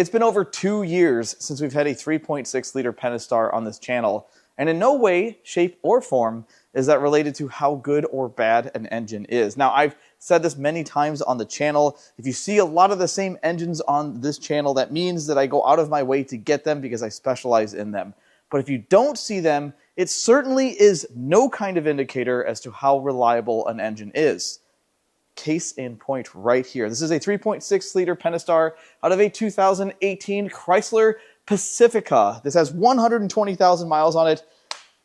It's been over 2 years since we've had a 3.6 liter Pentastar on this channel, and in no way, shape, or form is that related to how good or bad an engine is. Now, I've said this many times on the channel. If you see a lot of the same engines on this channel, that means that I go out of my way to get them because I specialize in them. But if you don't see them, it certainly is no kind of indicator as to how reliable an engine is. Case in point right here. This is a 3.6 liter Pentastar out of a 2018 Chrysler Pacifica. This has 120,000 miles on it,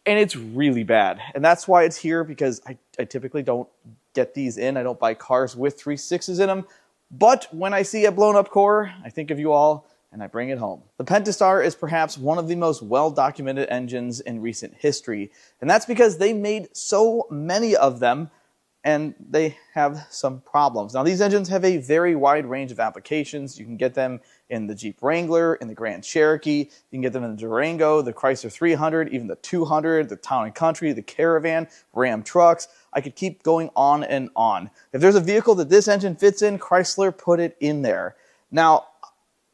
and it's really bad. And that's why it's here, because I typically don't get these in. I don't buy cars with 3.6s in them. But when I see a blown up core, I think of you all and I bring it home. The Pentastar is perhaps one of the most well-documented engines in recent history. And that's because they made so many of them, and they have some problems. Now, these engines have a very wide range of applications. You can get them in the Jeep Wrangler, in the Grand Cherokee. You can get them in the Durango, the Chrysler 300, even the 200, the Town and Country, the Caravan, Ram trucks. I could keep going on and on. If there's a vehicle that this engine fits in, Chrysler put it in there. Now,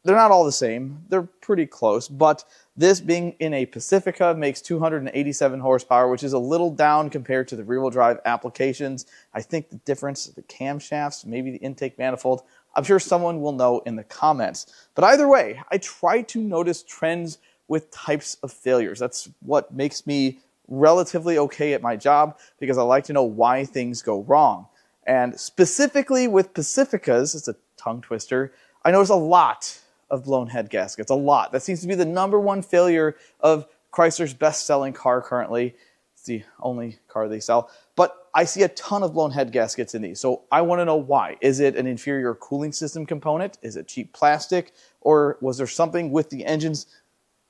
they're not all the same. They're pretty close, but this being in a Pacifica makes 287 horsepower, which is a little down compared to the rear-wheel drive applications. I think the difference, the camshafts, maybe the intake manifold, I'm sure someone will know in the comments. But either way, I try to notice trends with types of failures. That's what makes me relatively okay at my job, because I like to know why things go wrong. And specifically with Pacificas, it's a tongue twister, I notice a lot of blown head gaskets, a lot. That seems to be the #1 failure of Chrysler's best-selling car currently. It's the only car they sell. But I see a ton of blown head gaskets in these, so I want to know why. Is it an inferior cooling system component? Is it cheap plastic? Or was there something with the engines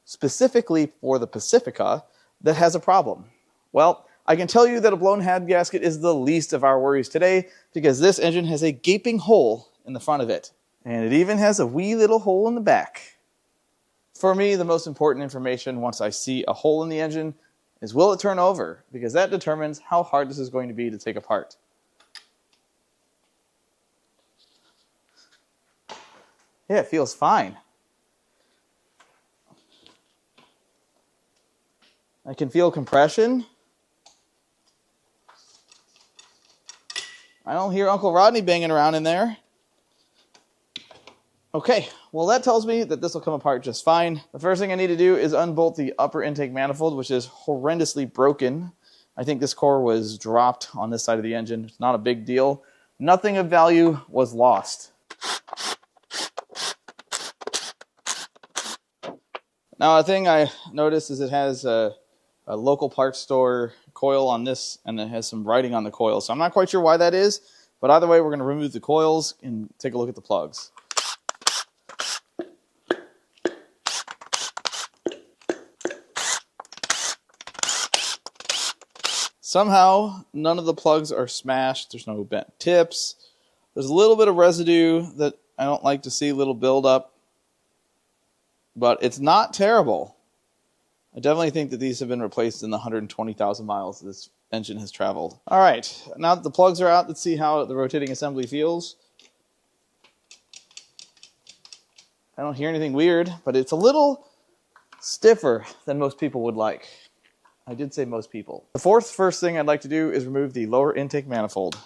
specifically for the Pacifica that has a problem? Well, I can tell you that a blown head gasket is the least of our worries today, because this engine has a gaping hole in the front of it. And it even has a wee little hole in the back. For me, the most important information once I see a hole in the engine is, will it turn over? Because that determines how hard this is going to be to take apart. Yeah, it feels fine. I can feel compression. I don't hear Uncle Rodney banging around in there. Okay, well that tells me that this will come apart just fine. The first thing I need to do is unbolt the upper intake manifold, which is horrendously broken. I think this core was dropped on this side of the engine. It's not a big deal. Nothing of value was lost. Now, a thing I noticed is it has a local parts store coil on this, and it has some writing on the coil. So I'm not quite sure why that is, but either way, we're going to remove the coils and take a look at the plugs. Somehow, none of the plugs are smashed. There's no bent tips. There's a little bit of residue that I don't like to see, a little buildup. But it's not terrible. I definitely think that these have been replaced in the 120,000 miles this engine has traveled. All right, now that the plugs are out, let's see how the rotating assembly feels. I don't hear anything weird, but it's a little stiffer than most people would like. I did say most people. The first thing I'd like to do is remove the lower intake manifold.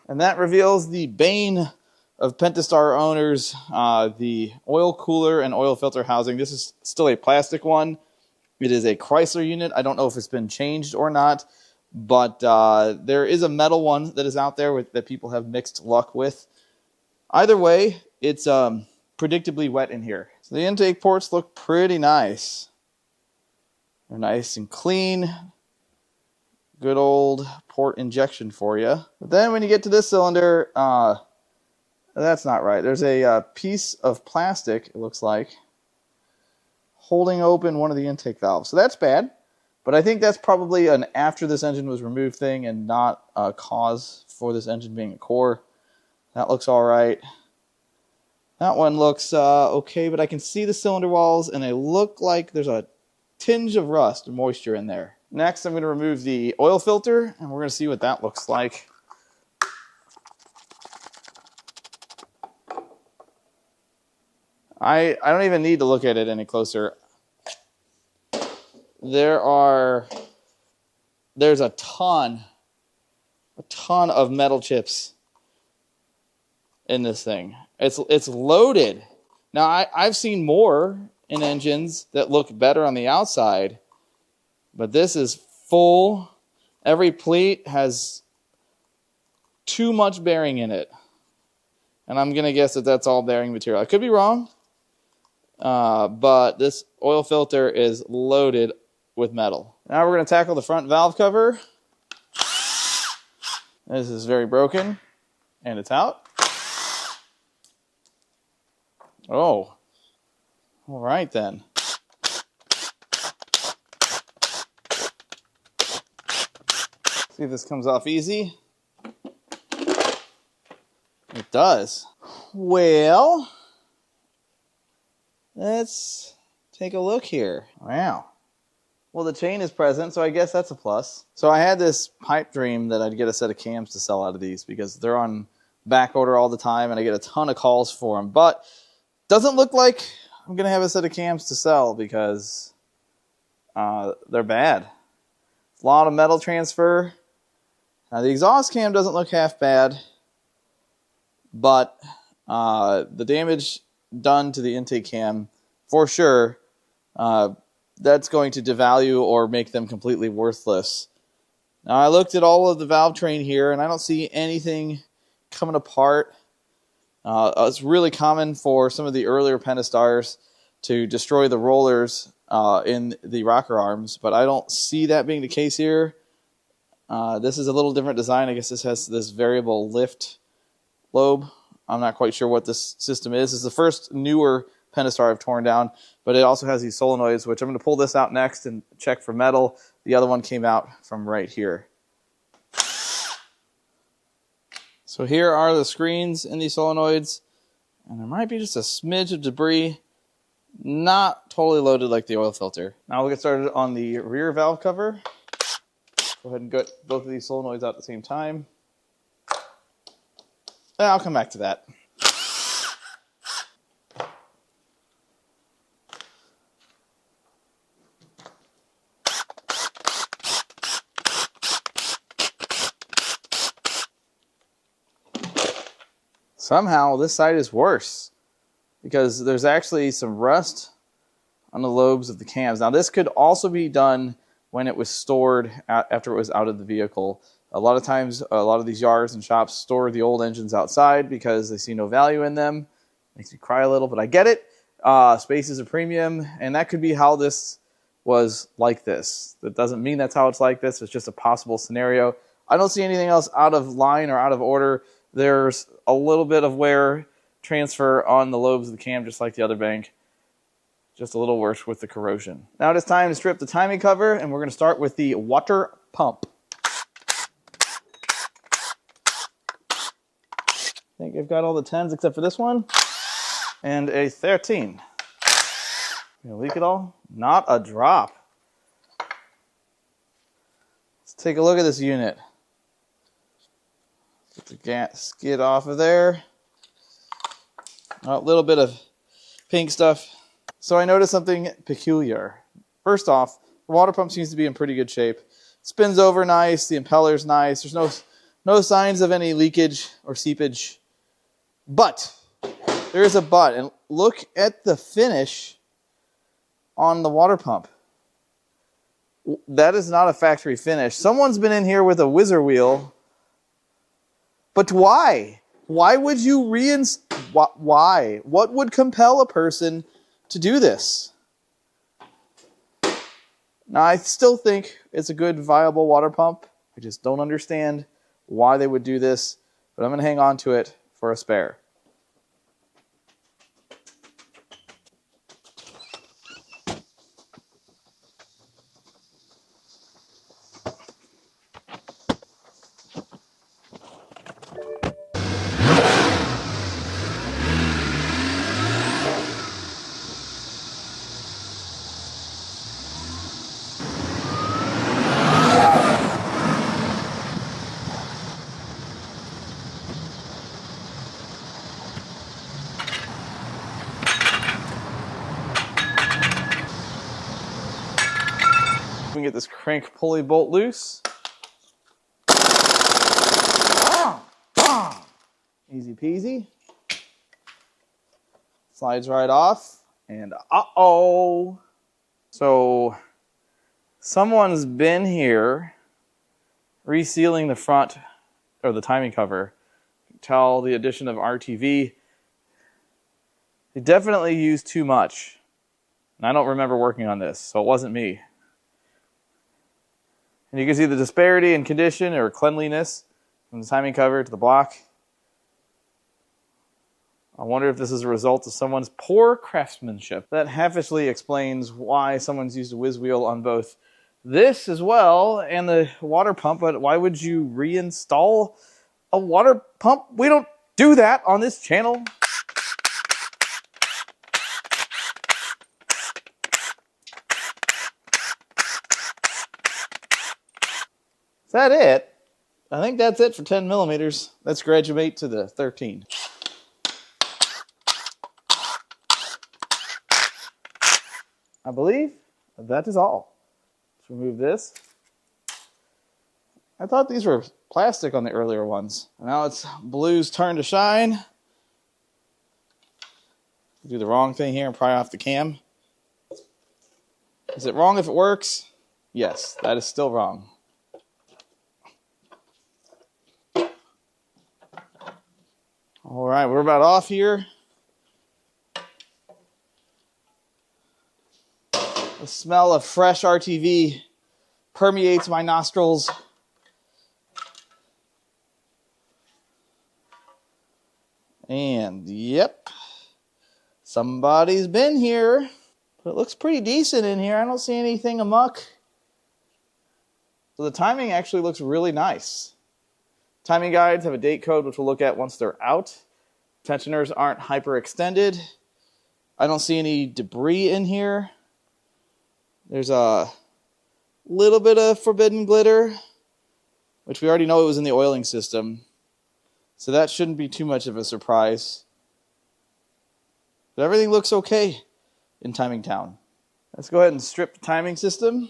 And that reveals the bane of Pentastar owners, the oil cooler and oil filter housing. This is still a plastic one. It is a Chrysler unit. I don't know if it's been changed or not, but there is a metal one that is out there that people have mixed luck with. Either way, it's predictably wet in here. So the intake ports look pretty nice. They're nice and clean. Good old port injection for you. But then when you get to this cylinder, that's not right. There's a piece of plastic, it looks like, holding open one of the intake valves. So that's bad, but I think that's probably an after this engine was removed thing and not a cause for this engine being a core. That looks all right. That one looks okay, but I can see the cylinder walls, and they look like there's a tinge of rust and moisture in there. Next, I'm going to remove the oil filter, and we're going to see what that looks like. I don't even need to look at it any closer. There's a ton of metal chips in this thing. It's loaded. Now I've seen more in engines that look better on the outside, but this is full. Every pleat has too much bearing in it. And I'm going to guess that that's all bearing material. I could be wrong, but this oil filter is loaded with metal. Now we're going to tackle the front valve cover. This is very broken, and it's out. Oh, all right then. See if this comes off easy. It does. Well, let's take a look here. Wow. Well, the chain is present, so I guess that's a plus. So I had this pipe dream that I'd get a set of cams to sell out of these because they're on back order all the time and I get a ton of calls for them. But doesn't look like I'm going to have a set of cams to sell because they're bad. A lot of metal transfer. Now, the exhaust cam doesn't look half bad, but the damage done to the intake cam, for sure, that's going to devalue or make them completely worthless. Now, I looked at all of the valve train here, and I don't see anything coming apart. It's really common for some of the earlier Pentastars to destroy the rollers in the rocker arms, but I don't see that being the case here. This is a little different design. I guess this has this variable lift lobe. I'm not quite sure what this system is. It's the first newer Pentastar I've torn down, but it also has these solenoids, which I'm going to pull this out next and check for metal. The other one came out from right here. So here are the screens in these solenoids, and there might be just a smidge of debris, not totally loaded like the oil filter. Now we'll get started on the rear valve cover. Go ahead and get both of these solenoids out at the same time. I'll come back to that. Somehow this side is worse because there's actually some rust on the lobes of the cams. Now this could also be done when it was stored after it was out of the vehicle. A lot of times, a lot of these yards and shops store the old engines outside because they see no value in them. Makes me cry a little, but I get it. Space is a premium, and that could be how this was like this. That doesn't mean that's how it's like this. It's just a possible scenario. I don't see anything else out of line or out of order. There's a little bit of wear transfer on the lobes of the cam, just like the other bank. Just a little worse with the corrosion. Now it is time to strip the timing cover, and we're going to start with the water pump. I think I've got all the 10s except for this one, and a 13. Gonna leak it all? Not a drop. Let's take a look at this unit. Get the gasket off of there. A little bit of pink stuff. So I noticed something peculiar. First off, the water pump seems to be in pretty good shape. Spins over nice, the impeller's nice. There's no signs of any leakage or seepage. But there is a but, and look at the finish on the water pump. That is not a factory finish. Someone's been in here with a whizzer wheel. But why? Why would you why? What would compel a person to do this? Now, I still think it's a good, viable water pump. I just don't understand why they would do this, but I'm going to hang on to it for a spare. can get this crank pulley bolt loose. Easy peasy. Slides right off. And uh-oh. So someone's been here resealing the front or the timing cover. Tell the addition of RTV. They definitely used too much. And I don't remember working on this, so it wasn't me. And you can see the disparity in condition or cleanliness from the timing cover to the block. I wonder if this is a result of someone's poor craftsmanship. That halfishly explains why someone's used a whiz wheel on both this as well and the water pump, but why would you reinstall a water pump? We don't do that on this channel. Is that it? I think that's it for 10 millimeters. Let's graduate to the 13. I believe that is all. Let's remove this. I thought these were plastic on the earlier ones. Now it's blue's turn to shine. Do the wrong thing here and pry off the cam. Is it wrong if it works? Yes, that is still wrong. All right, we're about off here. The smell of fresh RTV permeates my nostrils. And yep, somebody's been here. But it looks pretty decent in here. I don't see anything amuck. So the timing actually looks really nice. Timing guides have a date code, which we'll look at once they're out. Tensioners aren't hyperextended. I don't see any debris in here. There's a little bit of forbidden glitter, which we already know it was in the oiling system. So that shouldn't be too much of a surprise. But everything looks okay in Timing Town. Let's go ahead and strip the timing system.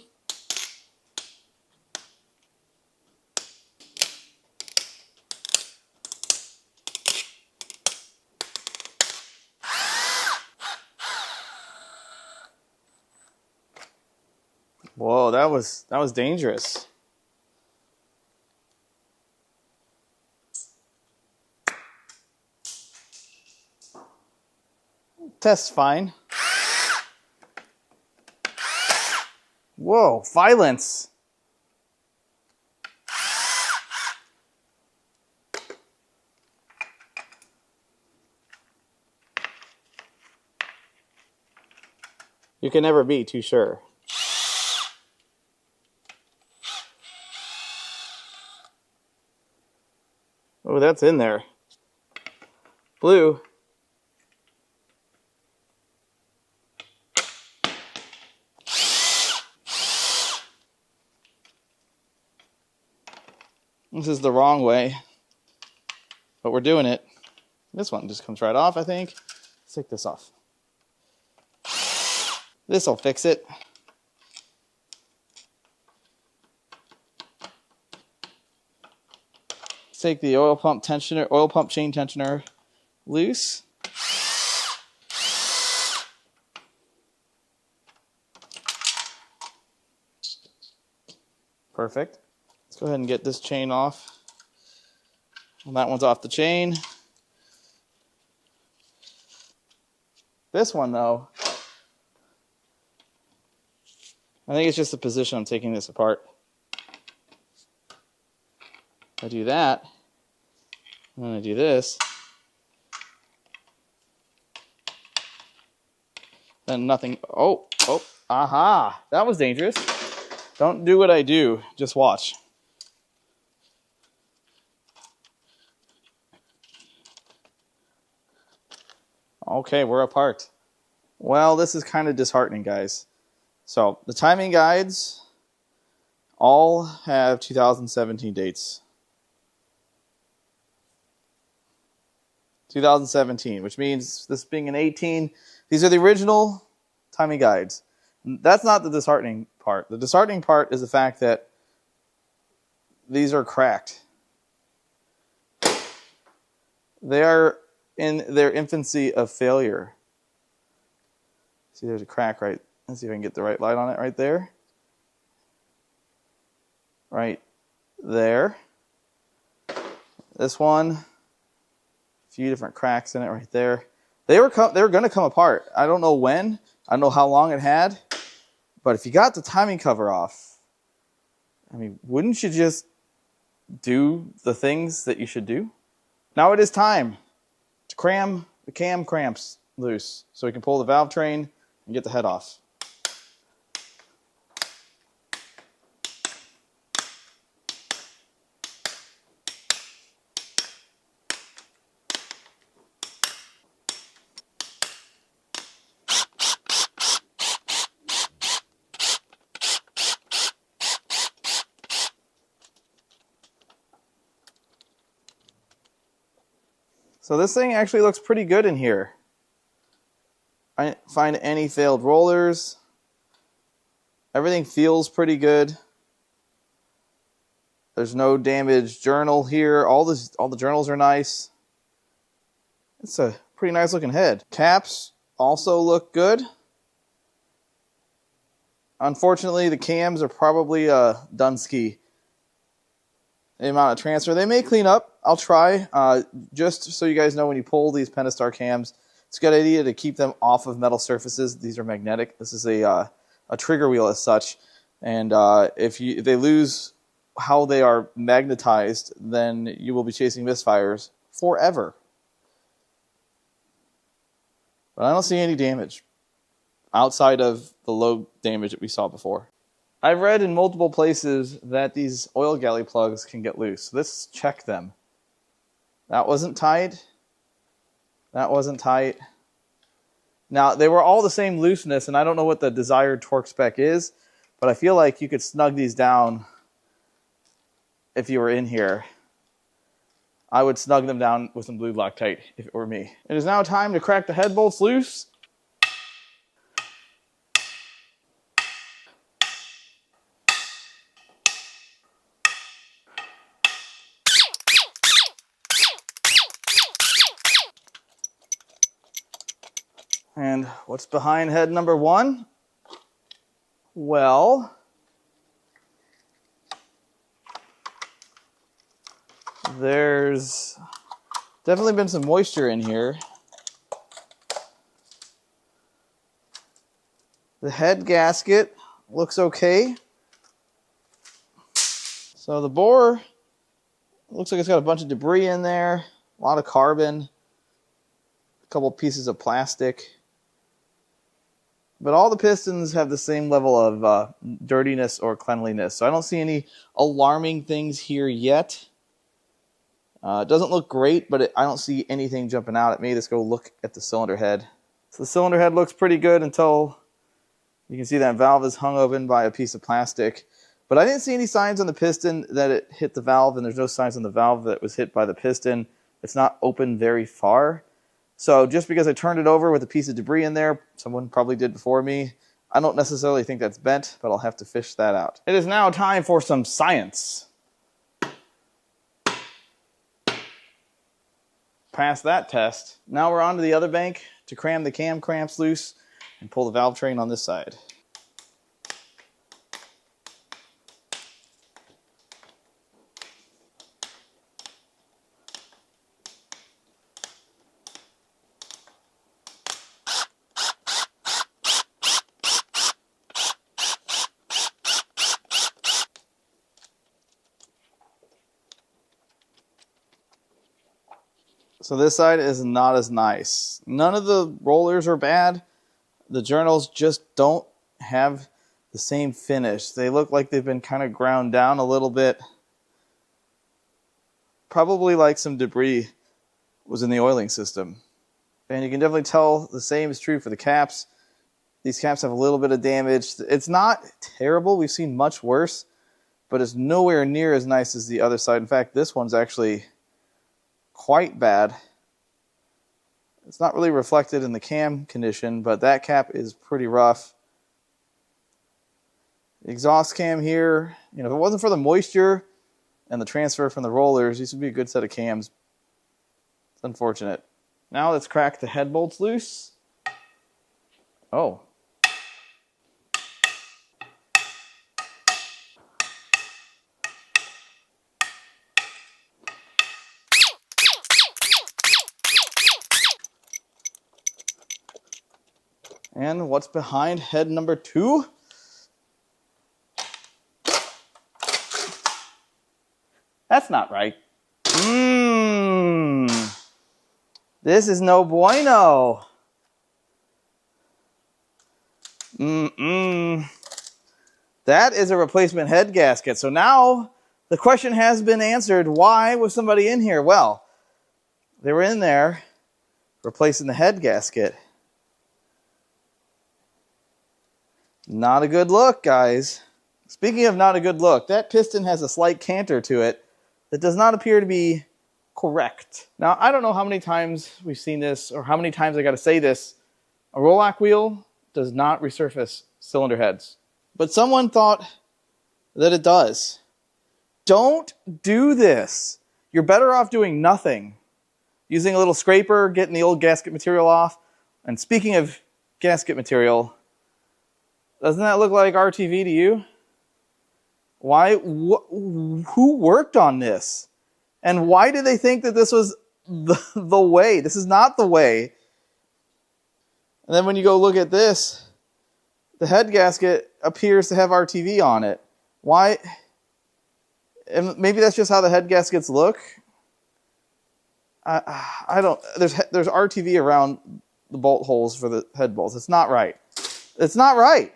Whoa, that was dangerous. Test's fine. Whoa, violence. You can never be too sure. Oh, that's in there. Blue. This is the wrong way, but we're doing it. This one just comes right off, I think. Let's take this off. This'll fix it. Take the oil pump chain tensioner loose. Perfect. Let's go ahead and get this chain off. Well, that one's off the chain. This one, though, I think it's just the position I'm taking this apart. If I do that, and then I do this, then nothing. Oh, aha! That was dangerous. Don't do what I do. Just watch. Okay, we're apart. Well, this is kind of disheartening, guys. So, the timing guides all have 2017 dates. 2017, which means this being an 18, these are the original timing guides. That's not the disheartening part. The disheartening part is the fact that these are cracked. They are in their infancy of failure. See, there's a crack right. Let's see if I can get the right light on it right there. Right there. This one, a few different cracks in it right there. They were going to come apart. I don't know when. I don't know how long it had. But if you got the timing cover off, I mean, wouldn't you just do the things that you should do? Now it is time to cram the cam cramps loose so we can pull the valve train and get the head off. So this thing actually looks pretty good in here. I didn't find any failed rollers. Everything feels pretty good. There's no damaged journal here. All the journals are nice. It's a pretty nice looking head. Caps also look good. Unfortunately, the cams are probably Dunsky. The amount of transfer. They may clean up. I'll try. Just so you guys know, when you pull these Pentastar cams, it's a good idea to keep them off of metal surfaces. These are magnetic. This is a trigger wheel as such. And if they lose how they are magnetized, then you will be chasing misfires forever. But I don't see any damage outside of the low damage that we saw before. I've read in multiple places that these oil galley plugs can get loose. Let's check them. That wasn't tight. That wasn't tight. Now, they were all the same looseness, and I don't know what the desired torque spec is, but I feel like you could snug these down if you were in here. I would snug them down with some blue Loctite if it were me. It is now time to crack the head bolts loose. And what's behind head number one? Well, there's definitely been some moisture in here. The head gasket looks okay. So the bore looks like it's got a bunch of debris in there, a lot of carbon, a couple pieces of plastic. But all the pistons have the same level of dirtiness or cleanliness. So I don't see any alarming things here yet. It doesn't look great, but I don't see anything jumping out at me. Let's go look at the cylinder head. So the cylinder head looks pretty good until you can see that valve is hung open by a piece of plastic. But I didn't see any signs on the piston that it hit the valve, and there's no signs on the valve that it was hit by the piston. It's not open very far. So just because I turned it over with a piece of debris in there, someone probably did before me, I don't necessarily think that's bent, but I'll have to fish that out. It is now time for some science. Pass that test. Now we're on to the other bank to cram the cam cramps loose and pull the valve train on this side. So this side is not as nice. None of the rollers are bad. The journals just don't have the same finish. They look like they've been kind of ground down a little bit. Probably like some debris was in the oiling system. And you can definitely tell the same is true for the caps. These caps have a little bit of damage. It's not terrible. We've seen much worse, but it's nowhere near as nice as the other side. In fact, this one's actually quite bad. It's not really reflected in the cam condition, but that cap is pretty rough. The exhaust cam here, you know, if it wasn't for the moisture and the transfer from the rollers, these would be a good set of cams. It's unfortunate. Now let's crack the head bolts loose. Oh. And what's behind head number 2? That's not right. This is no bueno. That is a replacement head gasket. So now the question has been answered. Why was somebody in here? Well, they were in there replacing the head gasket. Not a good look, guys. Speaking of not a good look, that piston has a slight canter to it that does not appear to be correct. Now, I don't know how many times we've seen this or how many times I got to say this. A roll-lock wheel does not resurface cylinder heads. But someone thought that it does. Don't do this. You're better off doing nothing. Using a little scraper, getting the old gasket material off. And speaking of gasket material, doesn't that look like RTV to you? Why? Who worked on this? And why did they think that this was the way? This is not the way. And then when you go look at this, the head gasket appears to have RTV on it. Why? And maybe that's just how the head gaskets look. I don't. There's RTV around the bolt holes for the head bolts. It's not right. It's not right.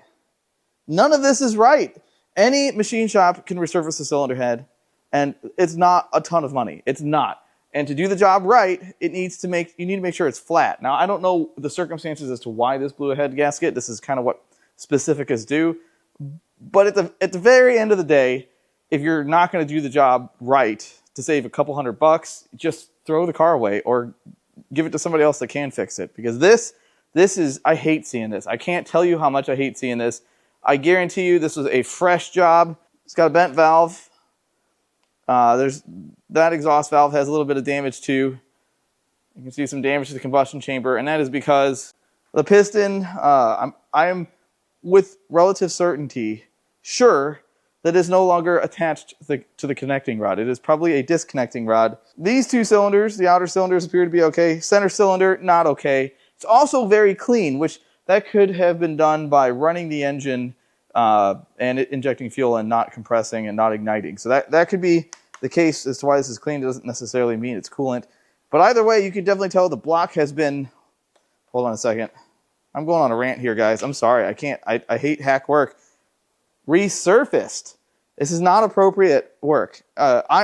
None of this is right. Any machine shop can resurface a cylinder head, and it's not a ton of money. It's not. And to do the job right, you need to make sure it's flat. Now, I don't know the circumstances as to why this blew a head gasket. This is kind of what Pacificas do. But at the very end of the day, if you're not going to do the job right to save a couple $100, just throw the car away or give it to somebody else that can fix it. Because this is, I hate seeing this. I can't tell you how much I hate seeing this. I guarantee you this was a fresh job. It's got a bent valve. That exhaust valve has a little bit of damage too. You can see some damage to the combustion chamber, and that is because the piston, I'm with relative certainty sure that is no longer attached to the connecting rod. It is probably a disconnecting rod. These two cylinders, the outer cylinders appear to be okay. Center cylinder, not okay. It's also very clean, which that could have been done by running the engine and injecting fuel and not compressing and not igniting. So that could be the case as to why this is clean. It doesn't necessarily mean it's coolant. But either way, you can definitely tell the block has been... Hold on a second. I'm going on a rant here, guys. I'm sorry. I can't. I hate hack work. Resurfaced. This is not appropriate work.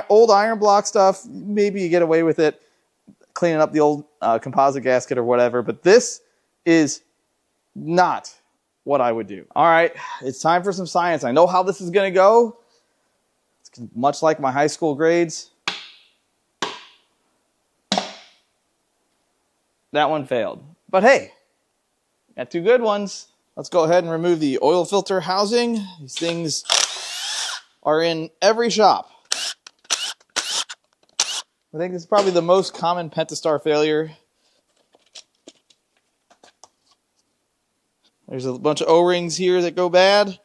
Old iron block stuff, maybe you get away with it, cleaning up the old composite gasket or whatever. But this is not what I would do. All right, it's time for some science. I know how this is going to go. It's much like my high school grades. That one failed. But hey, got two good ones. Let's go ahead and remove the oil filter housing. These things are in every shop. I think this is probably the most common Pentastar failure. There's a bunch of O-rings here that go bad.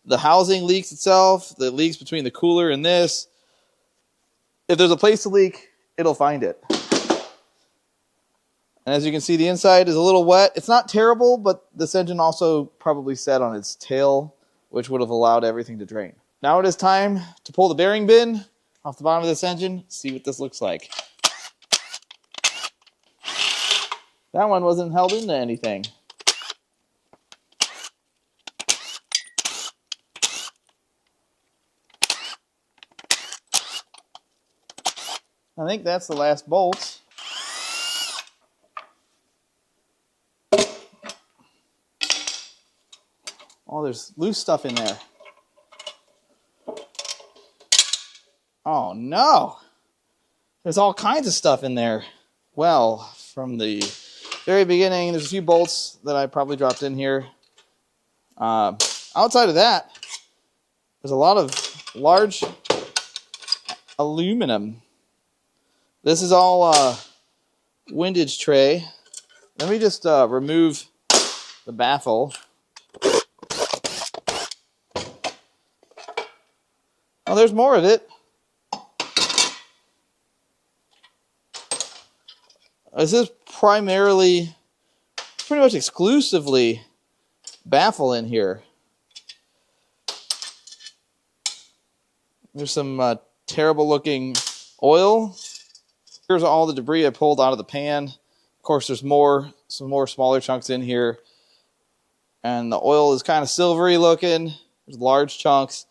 The housing leaks itself. The leaks between the cooler and this. If there's a place to leak, it'll find it. And as you can see, the inside is a little wet. It's not terrible, but this engine also probably sat on its tail, which would have allowed everything to drain. Now it is time to pull the bearing bin off the bottom of this engine, see what this looks like. That one wasn't held into anything. I think that's the last bolt. Oh, there's loose stuff in there. Oh no! There's all kinds of stuff in there. Well, from the very beginning, there's a few bolts that I probably dropped in here. Outside of that, There's a lot of large aluminum. This is all windage tray. Let me just remove the baffle. Oh, there's more of it. This is primarily, pretty much exclusively baffle in here. There's some terrible looking oil. Here's all the debris I pulled out of the pan. Of course, there's some more smaller chunks in here. And the oil is kind of silvery looking. There's large chunks.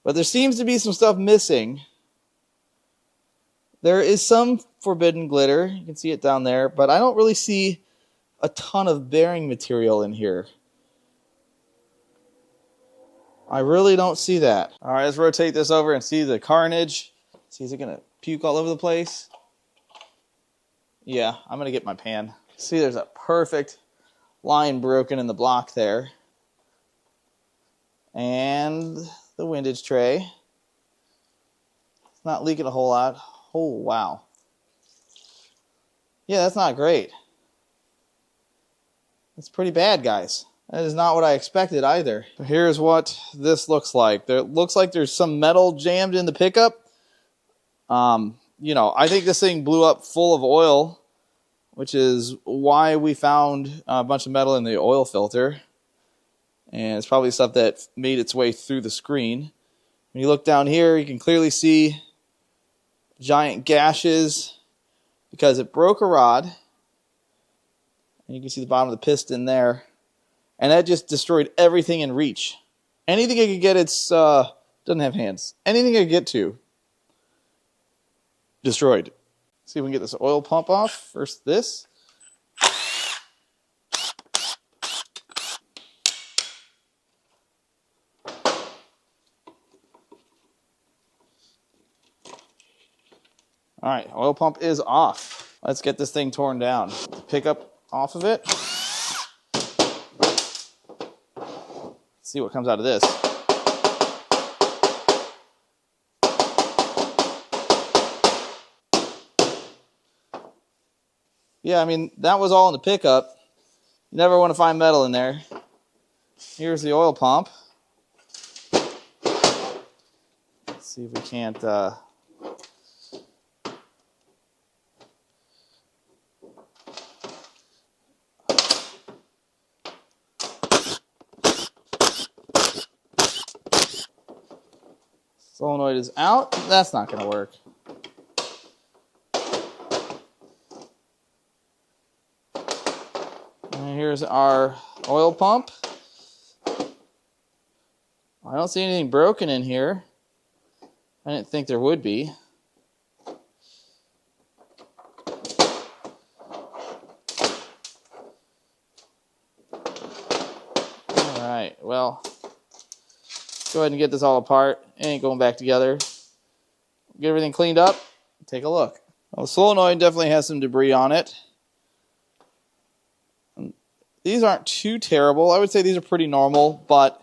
But there seems to be some stuff missing. There is some forbidden glitter. You can see it down there. But I don't really see a ton of bearing material in here. I really don't see that. All right, let's rotate this over and see the carnage. See, is it going to puke all over the place? Yeah, I'm going to get my pan. See, there's a perfect line broken in the block there. And the windage tray. It's not leaking a whole lot. Oh, wow. Yeah, that's not great. That's pretty bad, guys. That is not what I expected either. Here's what this looks like. It looks like there's some metal jammed in the pickup. You know, I think this thing blew up full of oil, which is why we found a bunch of metal in the oil filter. And it's probably stuff that made its way through the screen. When you look down here, you can clearly see giant gashes because it broke a rod. And you can see the bottom of the piston there. And that just destroyed everything in reach. Anything it could get, doesn't have hands. Anything it could get to, destroyed. See if we can get this oil pump off. First this. All right, oil pump is off. Let's get this thing torn down. Pick up off of it. See what comes out of this. Yeah, I mean, that was all in the pickup. You never want to find metal in there. Here's the oil pump. Let's see if we can't... Solenoid is out. That's not going to work. And here's our oil pump. I don't see anything broken in here. I didn't think there would be. All right, well, go ahead and get this all apart. It ain't going back together. Get everything cleaned up. Take a look. Well, the solenoid definitely has some debris on it. These aren't too terrible. I would say these are pretty normal, but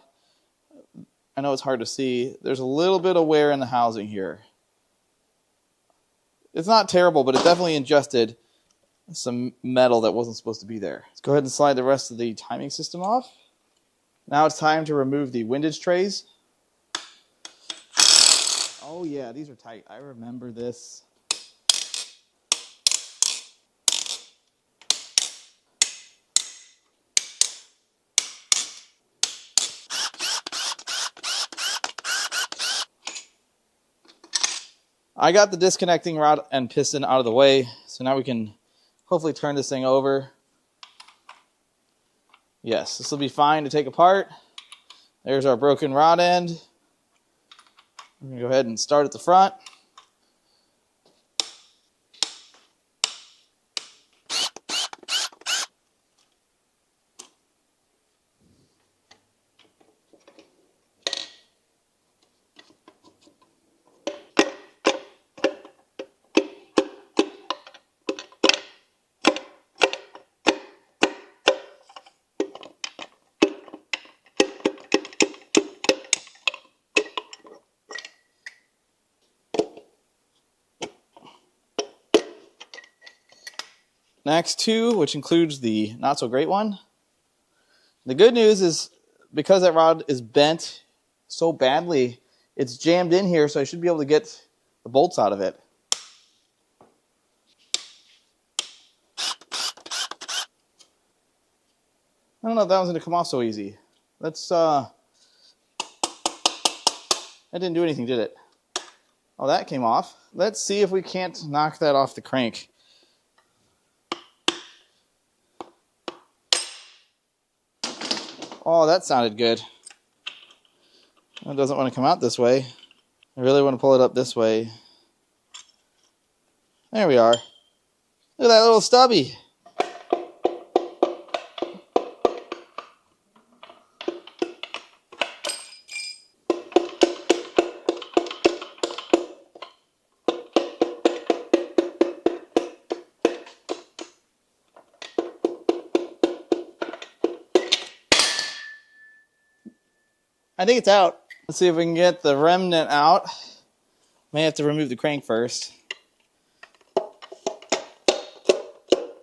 I know it's hard to see. There's a little bit of wear in the housing here. It's not terrible, but it definitely ingested some metal that wasn't supposed to be there. Let's go ahead and slide the rest of the timing system off. Now it's time to remove the windage trays. Oh yeah, these are tight. I remember this. I got the disconnecting rod and piston out of the way, so now we can hopefully turn this thing over. Yes, this will be fine to take apart. There's our broken rod end. We're going to go ahead and start at the front. Next two, which includes the not so great one. The good news is because that rod is bent so badly, it's jammed in here, so I should be able to get the bolts out of it. I don't know if that one's going to come off so easy. Let's, that didn't do anything, did it? Oh, that came off. Let's see if we can't knock that off the crank. Oh, that sounded good. It doesn't want to come out this way. I really want to pull it up this way. There we are. Look at that little stubby. I think it's out. Let's see if we can get the remnant out. May have to remove the crank first.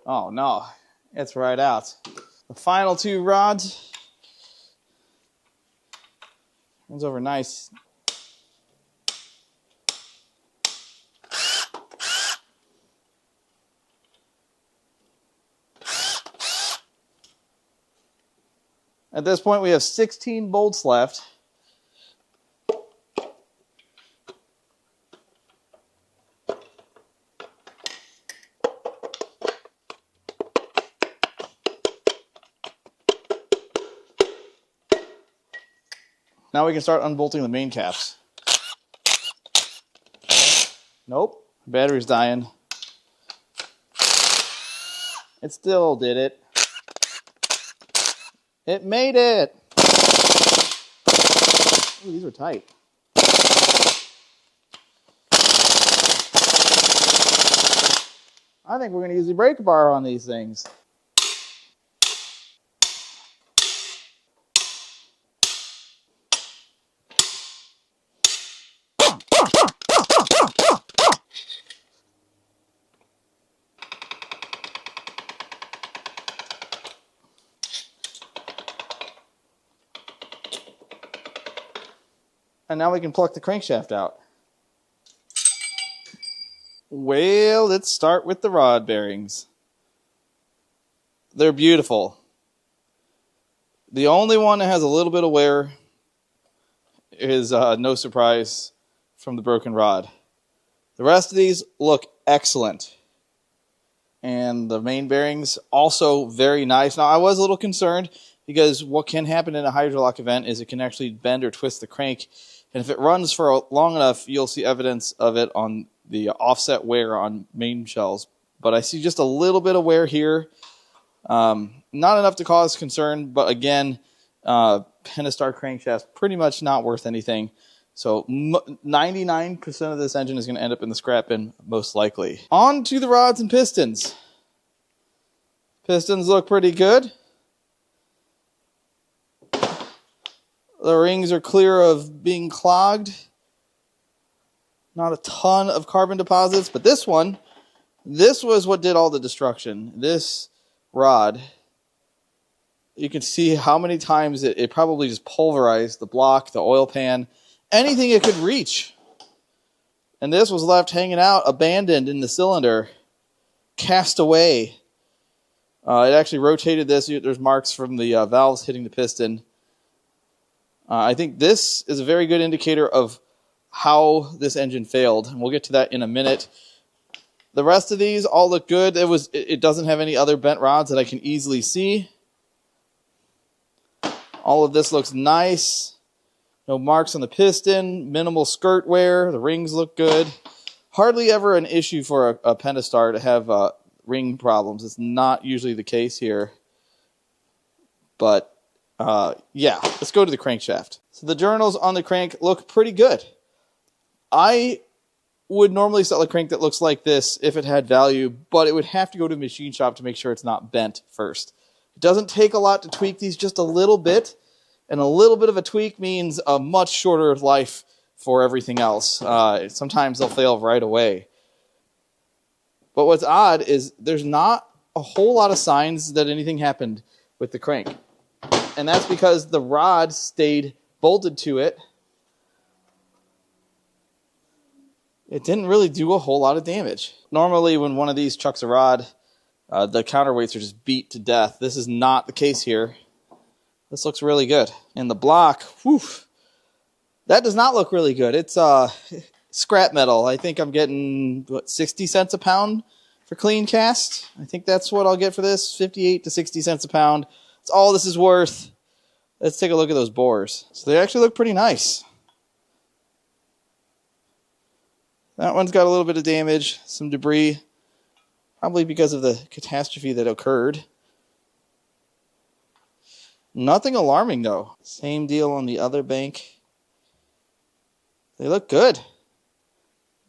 Oh no, it's right out. The final two rods. Runs over nice. At this point, we have 16 bolts left. Now we can start unbolting the main caps. Nope, battery's dying. It still did it. It made it! Ooh, these are tight. I think we're going to use the brake bar on these things. And now we can pluck the crankshaft out. Well, let's start with the rod bearings. They're beautiful. The only one that has a little bit of wear is no surprise from the broken rod. The rest of these look excellent. And the main bearings also very nice. Now I was a little concerned because what can happen in a hydrolock event is it can actually bend or twist the crank. And if it runs for long enough, you'll see evidence of it on the offset wear on main shells. But I see just a little bit of wear here. Not enough to cause concern, but again, Pentastar crankshaft's pretty much not worth anything. So 99% of this engine is going to end up in the scrap bin, most likely. On to the rods and pistons. Pistons look pretty good. The rings are clear of being clogged. Not a ton of carbon deposits, but this one, this was what did all the destruction. This rod, you can see how many times it probably just pulverized the block, the oil pan, anything it could reach. And this was left hanging out, abandoned in the cylinder, cast away. It actually rotated this. There's marks from the valves hitting the piston. I think this is a very good indicator of how this engine failed, and we'll get to that in a minute. The rest of these all look good. It doesn't have any other bent rods that I can easily see. All of this looks nice. No marks on the piston, minimal skirt wear. The rings look good. Hardly ever an issue for a Pentastar to have ring problems. It's not usually the case here. But yeah, let's go to the crankshaft. So the journals on the crank look pretty good. I would normally sell a crank that looks like this if it had value, but it would have to go to a machine shop to make sure it's not bent first. It doesn't take a lot to tweak these, just a little bit, and a little bit of a tweak means a much shorter life for everything else. Sometimes they'll fail right away. But what's odd is there's not a whole lot of signs that anything happened with the crank. And that's because the rod stayed bolted to it. It didn't really do a whole lot of damage. Normally when one of these chucks a rod, the counterweights are just beat to death. This is not the case here. This looks really good. And the block, whew, that does not look really good. It's scrap metal. I think I'm getting, what, 60 cents a pound for clean cast? I think that's what I'll get for this, 58 to 60 cents a pound. That's all this is worth. Let's take a look at those bores. So they actually look pretty nice. That one's got a little bit of damage, some debris, probably because of the catastrophe that occurred. Nothing alarming though. Same deal on the other bank. They look good.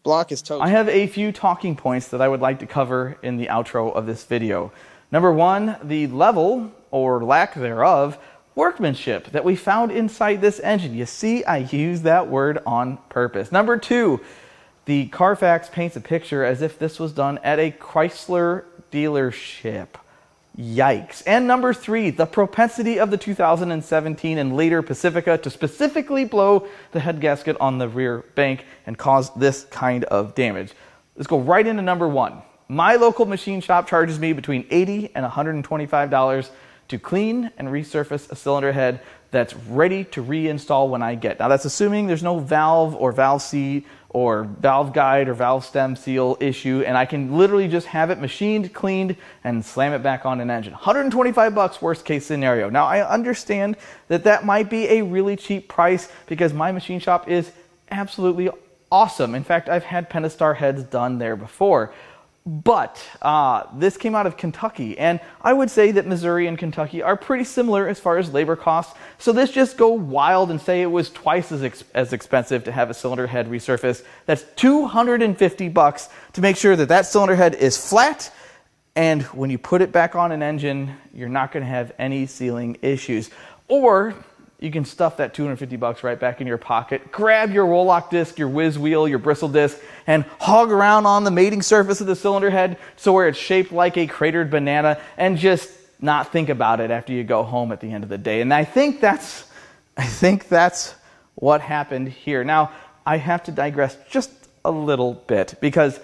Block is toast. I have a few talking points that I would like to cover in the outro of this video. Number one, the level, or lack thereof, workmanship that we found inside this engine. You see, I use that word on purpose. Number two, the Carfax paints a picture as if this was done at a Chrysler dealership. Yikes. And number three, the propensity of the 2017 and later Pacifica to specifically blow the head gasket on the rear bank and cause this kind of damage. Let's go right into number one. My local machine shop charges me between $80 and $125 to clean and resurface a cylinder head that's ready to reinstall when I get. Now that's assuming there's no valve or valve seat or valve guide or valve stem seal issue, and I can literally just have it machined, cleaned, and slam it back on an engine. 125 bucks, worst case scenario. Now I understand that that might be a really cheap price because my machine shop is absolutely awesome. In fact, I've had Pentastar heads done there before. But this came out of Kentucky, and I would say that Missouri and Kentucky are pretty similar as far as labor costs. So let's just go wild and say it was twice as expensive to have a cylinder head resurfaced. That's 250 bucks to make sure that that cylinder head is flat, and when you put it back on an engine, you're not going to have any sealing issues. Or you can stuff that 250 bucks right back in your pocket, grab your roll lock disc, your whiz wheel, your bristle disc, and hog around on the mating surface of the cylinder head so where it's shaped like a cratered banana, and just not think about it after you go home at the end of the day. And I think that's what happened here. Now, I have to digress just a little bit because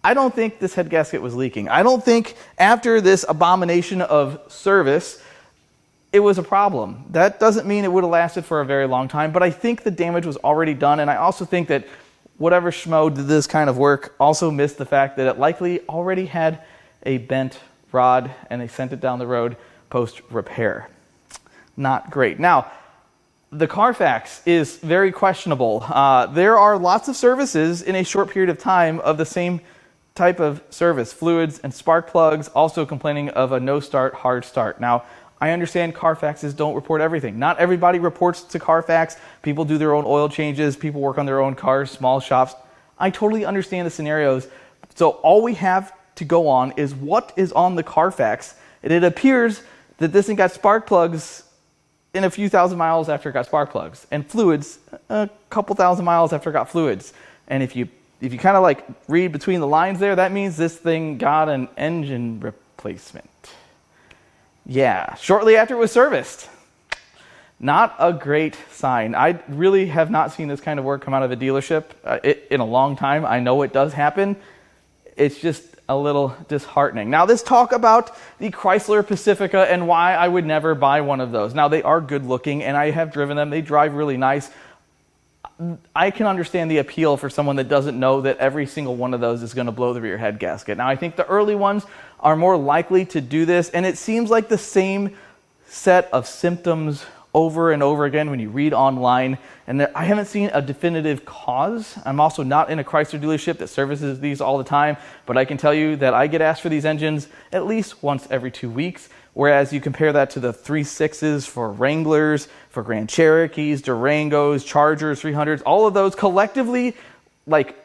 I don't think this head gasket was leaking. I don't think after this abomination of service it was a problem. That doesn't mean it would have lasted for a very long time, but I think the damage was already done, and I also think that whatever schmo did this kind of work also missed the fact that it likely already had a bent rod and they sent it down the road post-repair. Not great. Now, the Carfax is very questionable. There are lots of services in a short period of time of the same type of service. Fluids and spark plugs, also complaining of a no start, hard start. Now, I understand Carfaxes don't report everything. Not everybody reports to Carfax. People do their own oil changes. People work on their own cars, small shops. I totally understand the scenarios. So all we have to go on is what is on the Carfax. And it appears that this thing got spark plugs in a few thousand miles after it got spark plugs, and fluids a couple thousand miles after it got fluids. And if you kind of like read between the lines there, that means this thing got an engine replacement. Yeah, shortly after it was serviced. Not a great sign. I really have not seen this kind of work come out of a dealership in a long time. I know it does happen. It's just a little disheartening. Now let's talk about the Chrysler Pacifica and why I would never buy one of those. Now they are good looking and I have driven them. They drive really nice. I can understand the appeal for someone that doesn't know that every single one of those is going to blow the rear head gasket. Now I think the early ones are more likely to do this, and it seems like the same set of symptoms over and over again when you read online, and I haven't seen a definitive cause. I'm also not in a Chrysler dealership that services these all the time, but I can tell you that I get asked for these engines at least once every 2 weeks, whereas you compare that to the 3.6s for Wranglers, for Grand Cherokees, Durangos, Chargers, 300s, all of those collectively, like,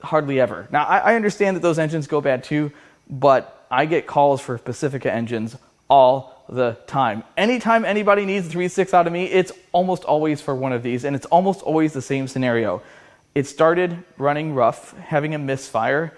hardly ever. Now, I understand that those engines go bad too, but I get calls for Pacifica engines all the time. Anytime anybody needs a 3.6 out of me, it's almost always for one of these, and it's almost always the same scenario. It started running rough, having a misfire,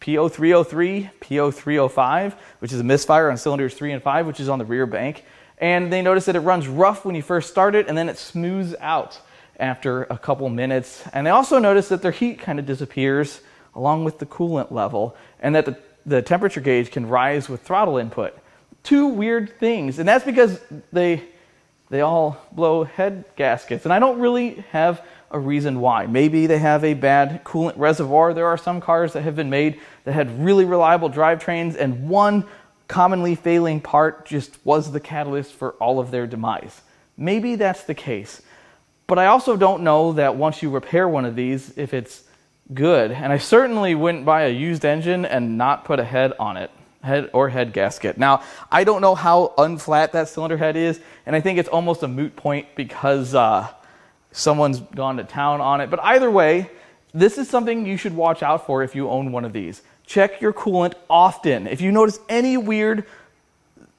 P0303, P0305, which is a misfire on cylinders 3 and 5, which is on the rear bank. And they notice that it runs rough when you first start it, and then it smooths out after a couple minutes. And they also notice that their heat kind of disappears along with the coolant level, and that the temperature gauge can rise with throttle input. Two weird things, and that's because they all blow head gaskets, and I don't really have a reason why. Maybe they have a bad coolant reservoir. There are some cars that have been made that had really reliable drivetrains, and one commonly failing part just was the catalyst for all of their demise. Maybe that's the case. But I also don't know that once you repair one of these, if it's good. And I certainly wouldn't buy a used engine and not put a head on it, head gasket. Now, I don't know how unflat that cylinder head is, and I think it's almost a moot point because someone's gone to town on it. But either way, this is something you should watch out for if you own one of these. Check your coolant often. If you notice any weird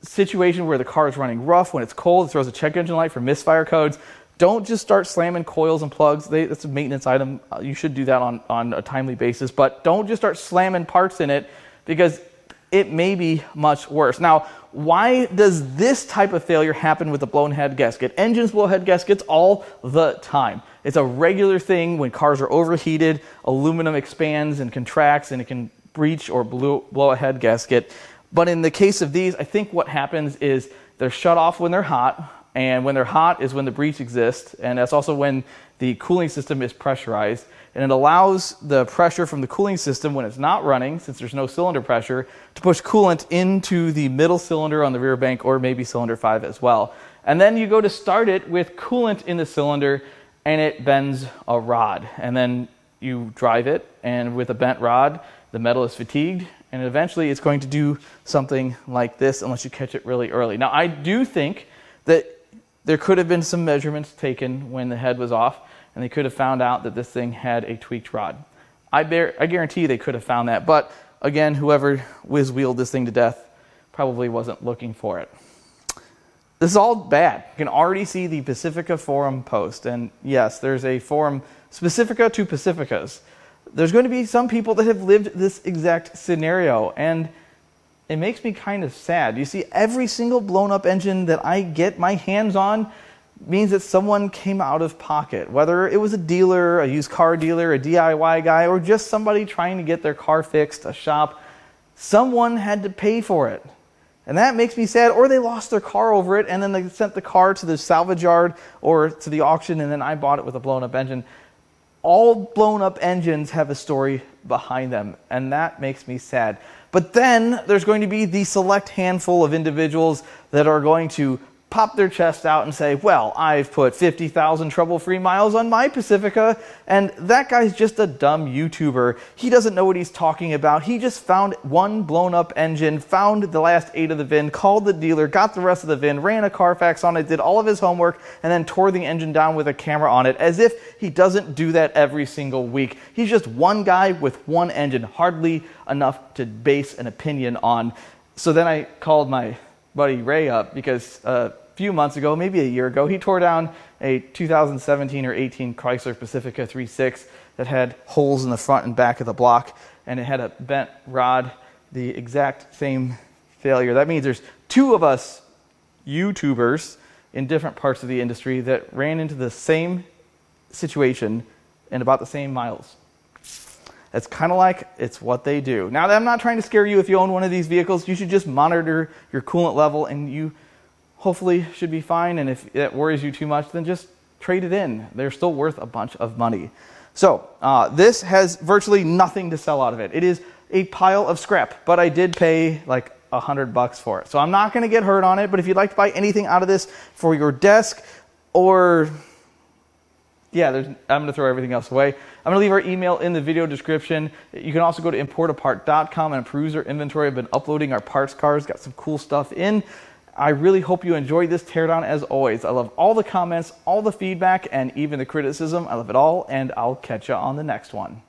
situation where the car is running rough when it's cold, it throws a check engine light for misfire codes, don't just start slamming coils and plugs. That's a maintenance item. You should do that on a timely basis, but don't just start slamming parts in it because it may be much worse. Now, why does this type of failure happen with a blown head gasket? Engines blow head gaskets all the time. It's a regular thing when cars are overheated, aluminum expands and contracts and it can breach or blow a head gasket. But in the case of these, I think what happens is they're shut off when they're hot, and when they're hot is when the breach exists, and that's also when the cooling system is pressurized, and it allows the pressure from the cooling system when it's not running, since there's no cylinder pressure, to push coolant into the middle cylinder on the rear bank, or maybe cylinder 5 as well. And then you go to start it with coolant in the cylinder, and it bends a rod. And then you drive it, and with a bent rod, the metal is fatigued, and eventually it's going to do something like this unless you catch it really early. Now, I do think that there could have been some measurements taken when the head was off, and they could have found out that this thing had a tweaked rod. I guarantee they could have found that, but again, whoever whiz-wheeled this thing to death probably wasn't looking for it. This is all bad. You can already see the Pacifica forum post, and yes, there's a forum Pacifica to Pacificas. There's going to be some people that have lived this exact scenario, and it makes me kind of sad. You see, every single blown up engine that I get my hands on means that someone came out of pocket, whether it was a dealer, a used car dealer, a DIY guy, or just somebody trying to get their car fixed, a shop. Someone had to pay for it. And that makes me sad. Or they lost their car over it, and then they sent the car to the salvage yard or to the auction, and then I bought it with a blown up engine. All blown up engines have a story behind them, and that makes me sad. But then there's going to be the select handful of individuals that are going to pop their chest out and say, well, I've put 50,000 trouble-free miles on my Pacifica, and that guy's just a dumb YouTuber. He doesn't know what he's talking about. He just found one blown-up engine, found the last 8 of the VIN, called the dealer, got the rest of the VIN, ran a Carfax on it, did all of his homework, and then tore the engine down with a camera on it, as if he doesn't do that every single week. He's just one guy with one engine, hardly enough to base an opinion on. So then I called my buddy Ray up because few months ago, maybe a year ago, he tore down a 2017 or 18 Chrysler Pacifica V6 that had holes in the front and back of the block, and it had a bent rod, the exact same failure. That means there's 2 of us YouTubers in different parts of the industry that ran into the same situation in about the same miles. It's kind of like it's what they do. Now, I'm not trying to scare you if you own one of these vehicles. You should just monitor your coolant level, and you hopefully should be fine, and if it worries you too much, then just trade it in. They're still worth a bunch of money. So this has virtually nothing to sell out of it. It is a pile of scrap, but I did pay like $100 for it. So I'm not gonna get hurt on it, but if you'd like to buy anything out of this for your desk, or yeah, I'm gonna throw everything else away. I'm gonna leave our email in the video description. You can also go to Importapart.com and peruse our inventory. I've been uploading our parts cards, got some cool stuff in. I really hope you enjoyed this teardown as always. I love all the comments, all the feedback, and even the criticism. I love it all, and I'll catch you on the next one.